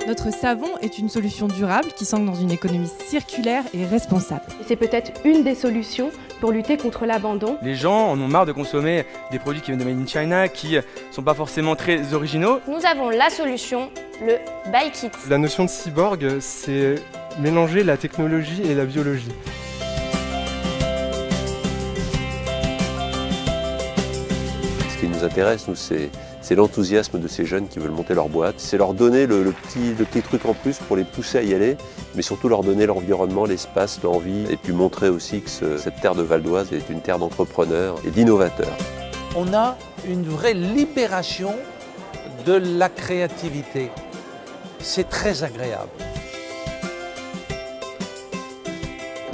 Notre savon est une solution durable qui s'ancre dans une économie circulaire et responsable. C'est peut-être une des solutions pour lutter contre l'abandon. Les gens en ont marre de consommer des produits qui viennent de Made in China, qui ne sont pas forcément très originaux. Nous avons la solution, le Buy Kit. La notion de cyborg, c'est mélanger la technologie et la biologie. Ce qui nous intéresse, nous, c'est l'enthousiasme de ces jeunes qui veulent monter leur boîte. C'est leur donner le petit truc en plus pour les pousser à y aller, mais surtout leur donner l'environnement, l'espace, l'envie, et puis montrer aussi que cette terre de Val d'Oise est une terre d'entrepreneurs et d'innovateurs. On a une vraie libération de la créativité. C'est très agréable.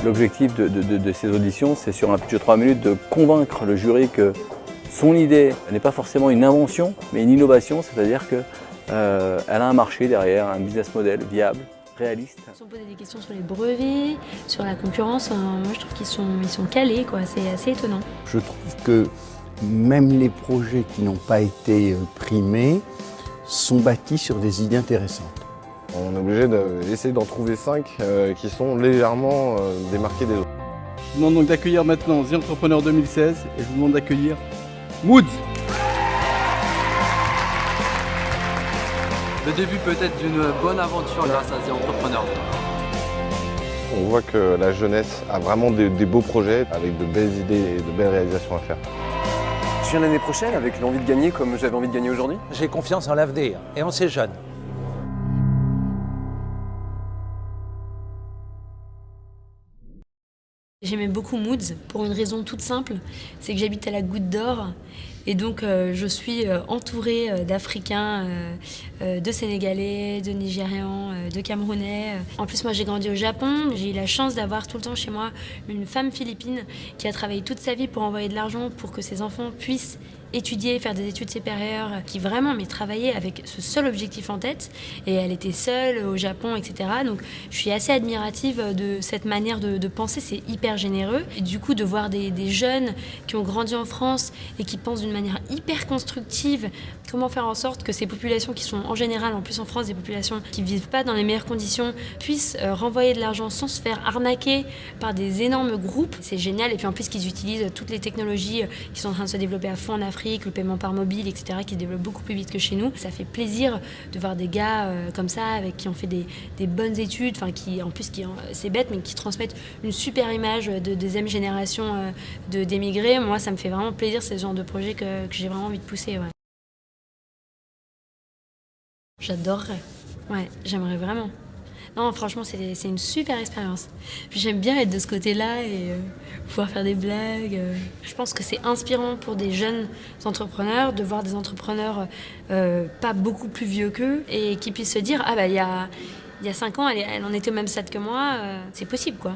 L'objectif de ces auditions, c'est sur un pitch de 3 minutes de convaincre le jury que son idée n'est pas forcément une invention, mais une innovation, c'est-à-dire qu'elle a un marché derrière, un business model viable, réaliste. Ils sont posés des questions sur les brevets, sur la concurrence. Moi, je trouve qu'ils sont calés, quoi. C'est assez étonnant. Je trouve que même les projets qui n'ont pas été primés sont bâtis sur des idées intéressantes. On est obligé d'essayer d'en trouver 5 qui sont légèrement démarqués des autres. Je vous demande donc d'accueillir maintenant The Entrepreneur 2016 et je vous demande d'accueillir Moods. Le début peut-être d'une bonne aventure grâce à The Entrepreneur. On voit que la jeunesse a vraiment des beaux projets avec de belles idées et de belles réalisations à faire. Je viens l'année prochaine avec l'envie de gagner comme j'avais envie de gagner aujourd'hui. J'ai confiance en l'avenir et en ces jeunes. J'aimais beaucoup Moods pour une raison toute simple, c'est que j'habite à la Goutte d'Or et donc je suis entourée d'Africains, de Sénégalais, de Nigérians, de Camerounais. En plus, moi j'ai grandi au Japon, j'ai eu la chance d'avoir tout le temps chez moi une femme philippine qui a travaillé toute sa vie pour envoyer de l'argent pour que ses enfants puissent étudier, faire des études supérieures, qui vraiment travaillait avec ce seul objectif en tête et elle était seule au Japon, etc. Donc je suis assez admirative de cette manière de penser, c'est hyper généreux. Et du coup de voir des jeunes qui ont grandi en France et qui pensent d'une manière hyper constructive, comment faire en sorte que ces populations qui sont en général, en plus en France, des populations qui ne vivent pas dans les meilleures conditions, puissent renvoyer de l'argent sans se faire arnaquer par des énormes groupes. C'est génial et puis en plus qu'ils utilisent toutes les technologies qui sont en train de se développer à fond en Afrique, le paiement par mobile, etc., qui se développe beaucoup plus vite que chez nous. Ça fait plaisir de voir des gars comme ça, avec qui ont fait des bonnes études, enfin qui, en plus, c'est bête, mais qui transmettent une super image de deuxième génération d'émigrés. Moi, ça me fait vraiment plaisir, c'est ce genre de projet que j'ai vraiment envie de pousser. Ouais. J'adorerais. Ouais, j'aimerais vraiment. Non, franchement, c'est une super expérience. Puis j'aime bien être de ce côté-là et pouvoir faire des blagues. Je pense que c'est inspirant pour des jeunes entrepreneurs de voir des entrepreneurs pas beaucoup plus vieux qu'eux et qui puissent se dire « Ah bah il y a 5 ans, elle en était au même stade que moi, c'est possible quoi ».